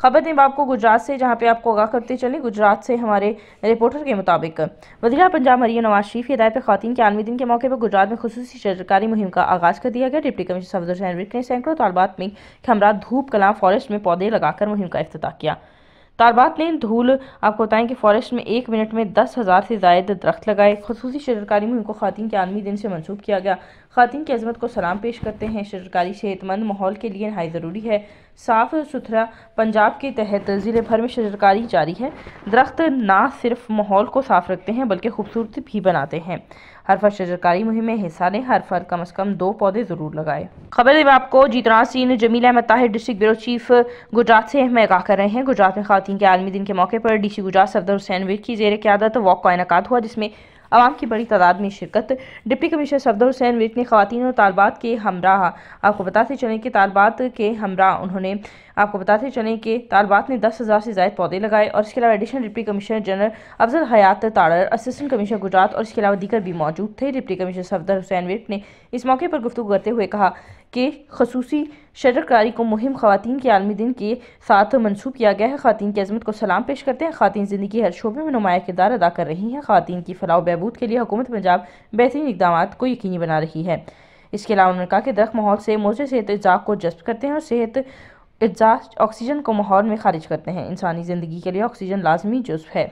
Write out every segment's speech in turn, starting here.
خبر دیں آپ کو گجرات سے، جہاں پہ آپ کو آگاہ کرتے چلیں گجرات سے ہمارے رپورٹر کے مطابق وزیر پنجاب مریم نواز شریف کی ہدایت پر خواتین کے عالمی دن کے موقع پر گجرات میں خصوصی شجرکاری مہم کا آغاز کر دیا گیا۔ ڈپٹی کمشنر صفدر حسین ورک نے سینکڑوں طالبات میں ہمراہ دھوپ کلاں فارسٹ میں پودے لگا کر مہم کا افتتاح کیا۔ طالبات نے دھول آپ کو بتائیں کہ فارسٹ میں 1 منٹ میں 10,000 سے زائد درخت لگائے۔ خصوصی شجرکاری مہم کو خواتین کے عالمی دن سے منسوب کیا گیا۔ خواتین کی عظمت کو سلام پیش کرتے ہیں۔ شجرکاری صحت مند ماحول کے لیے نہایت ضروری ہے۔ صاف ستھرا پنجاب کے تحت ضلع بھر میں شجرکاری جاری ہے۔ درخت نہ صرف ماحول کو صاف رکھتے ہیں بلکہ خوبصورت بھی بناتے ہیں۔ ہر فرد شجرکاری مہم میں حصہ لیں، ہر فرد کم از کم 2 پودے ضرور لگائے۔ خبر ہے آپ کو Jeetraj Singh Jameel Ahmed Tahir district bureau chief Gujrat سے ہمیں آگاہ کر رہے ہیں۔ گجرات میں خواتین کے عالمی دن کے موقع پر ڈی سی گجرات صفدر حسین ورک کی زیر قیادت واک کا انعقاد ہوا، جس میں عوام کی بڑی تعداد میں شرکت۔ ڈپٹی کمشنر صفدر حسین ورک نے خواتین اور طالبات کے ہمراہ آپ کو بتاتے چلیں کہ طالبات نے 10,000 سے زائد پودے لگائے، اور اس کے علاوہ ایڈیشنل ڈپٹی کمشنر جنرل افضل حیات تاڑر، اسسٹنٹ کمشنر گجرات اور اس کے علاوہ دیگر بھی موجود تھے۔ ڈپٹی کمشنر صفدر حسین ورک نے اس موقع پر گفتگو کرتے ہوئے کہا کہ خصوصی شجرکاری کو مہم خواتین کے عالمی دن کے ساتھ منسوب کیا گیا ہے۔ خواتین کی عظمت کو سلام پیش کرتے ہیں۔ خواتین زندگی کے ہر شعبے میں نمایاں کردار ادا کر رہی ہیں۔ خواتین کی فلاح و بہبود کے لیے حکومت پنجاب بہترین اقدامات کو یقینی بنا رہی ہے۔ اس کے علاوہ انہوں نے کہا کہ درخت ماحول سے مؤثر صحت اجزاء کو جذب کرتے ہیں اور صحت اجزاء آکسیجن کو ماحول میں خارج کرتے ہیں۔ انسانی زندگی کے لیے آکسیجن لازمی جزو ہے۔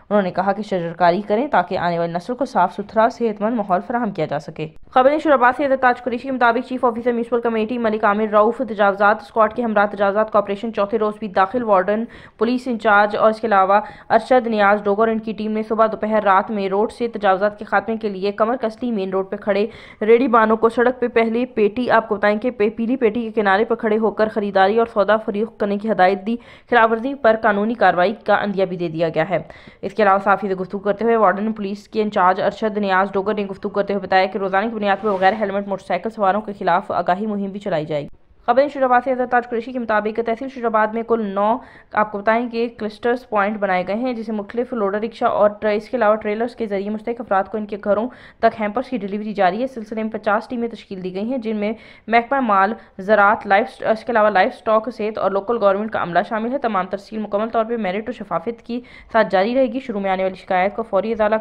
انہوں نے کہا کہ شجرکاری کریں تاکہ آنے والی نسل کو صاف ستھرا صحت مند ماحول فراہم کیا جا سکے۔ خبریں شوراباد سے حضرت تاج قریشی کے مطابق چیف آفیسر میونسپل کمیٹی ملک عامر رؤف تجاوزات اسکواڈ کے ہمراہ تجاوزات کا آپریشن چوتھے روز بھی داخل وارڈن پولیس انچارج اور اس کے علاوہ ارشد نیاز ڈوگر اور ان کی ٹیم نے صبح دوپہر رات میں روڈ سے تجاوزات کے خاتمے کے لیے کمر کسلی مین روڈ پہ کھڑے ریڑھی بانوں کو سڑک پہ پہلے پیٹی آپ کو بتائیں کہ پیلی پیٹی کے کنارے پر کھڑے ہو کر خریداری اور سودا فروخت کرنے کی ہدایت دی۔ خلاف ورزی پر قانونی کارروائی کا عندیہ بھی دے دیا گیا ہے۔ اس کے علاوہ صحافی سے گفتگو کرتے ہوئے وارڈن پولیس کے انچارج ارشد نیاز ڈوگر نے گفتگو کرتے ہوئے بتایا کہ روزانہ کی بنیاد پر بغیر ہیلمٹ موٹر سائیکل سواروں کے خلاف آگاہی مہم بھی چلائی جائے گی۔ خبریں شوراباد سے حضرت تاج قریشی کے مطابق تحصیل شوراباد میں کل 9 آپ کو بتائیں کہ کلسٹرز پوائنٹ بنائے گئے ہیں، جسے مختلف لوڈر رکشا اور اس کے علاوہ ٹریلرز کے ذریعے مستحق افراد کو ان کے گھروں تک ہیمپرز کی ڈیلیوری جاری ہے۔ اس سلسلے میں 50 ٹیمیں تشکیل دی گئی ہیں، جن میں محکمہ مال زراعت، اس کے علاوہ لائف سٹاک، صحت اور لوکل گورنمنٹ کا عملہ شامل ہے۔ تمام ترسیل مکمل طور پر میرٹ اور شفافیت کے ساتھ جاری رہے گی۔ شروع میں آنے والی شکایات کا فوری ازالہ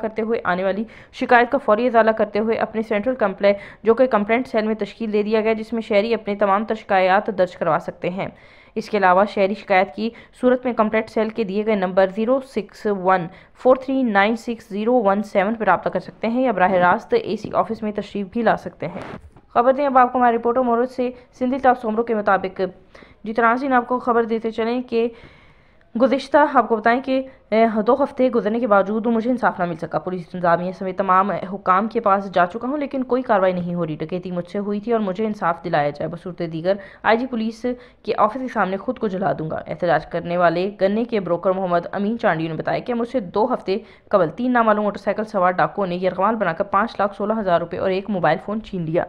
کرتے ہوئے اپنے سینٹرل جو کہ کمپلینٹ سیل میں تشکیل دے دیا گیا، جس میں شہری اپنے تمام تر شکایات درج کروا سکتے ہیں۔ اس کے علاوہ شہری شکایت کی صورت میں کمپلینٹ سیل کے دیے گئے نمبر 06143960117 پر رابطہ کر سکتے ہیں یا براہ راست AC آفس میں تشریف بھی لا سکتے ہیں۔ خبر دیں اب آپ کو ہمارے رپورٹر مورد سے سندھ الطاف سومرو کے مطابق جیتراج سنگھ آپ کو خبر دیتے چلیں کہ گزشتہ آپ کو بتائیں کہ 2 ہفتے گزرنے کے باوجود مجھے انصاف نہ مل سکا۔ پولیس انتظامیہ سمیت تمام حکام کے پاس جا چکا ہوں لیکن کوئی کارروائی نہیں ہو رہی۔ ڈکیتی مجھ سے ہوئی تھی اور مجھے انصاف دلایا جائے، بصورت دیگر IG پولیس کے آفس کے سامنے خود کو جلا دوں گا۔ احتجاج کرنے والے گنے کے بروکر محمد امین چانڈیو نے بتایا کہ مجھ سے 2 ہفتے قبل 3 نامعلوم موٹر سائیکل سوار ڈاکوؤں نے یرغمال بنا کر 5,16,000 روپے اور ایک موبائل فون چھین لیا،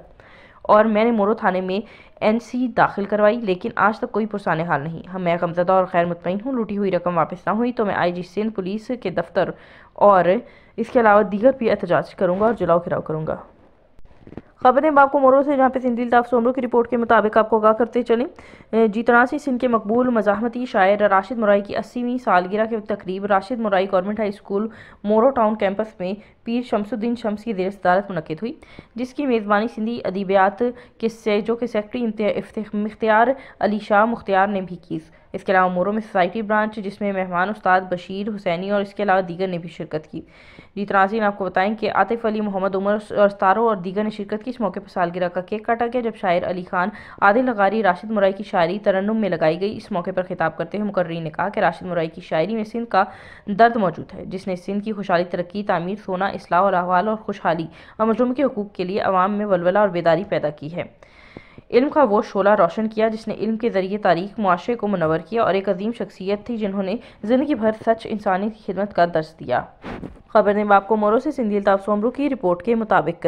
اور میں نے مورو تھانے میں NC داخل کروائی، لیکن آج تک کوئی پرسان حال نہیں۔ میں غمزدہ اور غیر مطمئن ہوں۔ لوٹی ہوئی رقم واپس نہ ہوئی تو میں IG سندھ پولیس کے دفتر اور اس کے علاوہ دیگر بھی احتجاج کروں گا اور جلاؤ گھراؤ کروں گا۔ خبریں آپ کو مورو سے، جہاں پہ سندھ الطاف سومرو کی رپورٹ کے مطابق آپ کو آگاہ کرتے چلیں جیتراج سنگھ کے مقبول مزاحمتی شاعر راشد مورائی کی 80ویں سالگرہ کے تقریب Rashid Morai government high school Moro town campus میں پیر شمس الدین شمس کی زیر صدارت منعقد ہوئی، جس کی میزبانی سندھی ادبیات کے سیکرٹری مختار علی شاہ مختار نے بھی کی۔ اس کے علاوہ مورو میں سوسائٹی برانچ، جس میں مہمان استاد بشیر حسینی اور اس کے علاوہ دیگر نے بھی شرکت کی۔ جیتراج سنگھ آپ کو بتائیں کہ عاطف علی، محمد عمر اور ستارو اور دیگر نے شرکت کی۔ اس موقع پر سالگرہ کا کیک کاٹا گیا، جب شاعر علی خان عادل لغاری راشد مورائی کی شاعری ترنم میں لگائی گئی۔ اس موقع پر خطاب کرتے ہوئے مقررین نے کہا کہ راشد مورائی کی شاعری میں سندھ کا درد موجود ہے، جس نے سندھ کی خوشحالی، ترقی، تعمیر، سونا، اصلاح اور احوال اور خوشحالی اور مظلوم کے حقوق کے لیے عوام میں ولولہ اور بیداری پیدا کی ہے۔ علم کا وہ شعلہ روشن کیا جس نے علم کے ذریعے تاریخ معاشرے کو منور کیا، اور ایک عظیم شخصیت تھی جنہوں نے زندگی بھر سچ، انسانیت کی خدمت کا درس دیا۔ خبر نے آپ کو مورو سے سندھ الطاف سومرو کی رپورٹ کے مطابق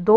2